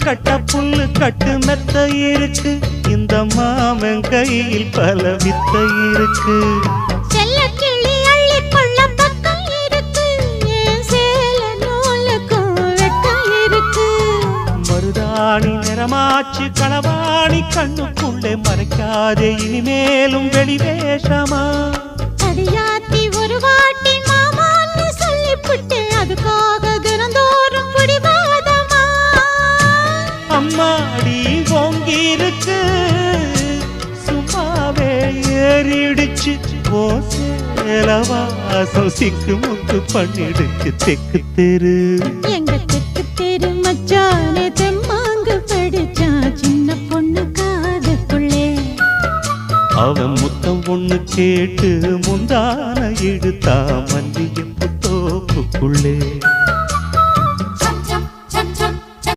கட்ட புல்லு கட்டு மெத்த இருக்கு இந்த மாமன் கையில் பல வித்த இருக்கு செல்ல கிளி அள்ளி கொள்ள பக்கம் இருக்கு என் சேல நூலுக்கும் வெட்கம் இருக்கு மருதாணி நிறமாச்சு களவாணி கண்ணுக்குள்ளே மறைக்காதே இனிமேலும் வெளிவேஷமா அடியாத்தி ஒரு வாட்டி மாமான்னு சொல்லிப்புட்டு அதுக்காக தினந்தோறும் பிடிவாதமா அம்மாடி ஓங்கிருக்கு சும்மாவே ஏறிடுச்சு ஓ சேலவாசம் சிக்கு முக்கு பண்ணிடுச்சு தெக்கு தெரு எங்க தெக்கு தெரு மச்சானே தெம்மாங்கு படிச்சா சின்ன பொண்ணு காதுக்குள்ளே அவன் முத்தம் ஒண்ணு கேட்டு முந்தான இழுத்தா மல்லிகை புத்தோப்புக்குள்ளே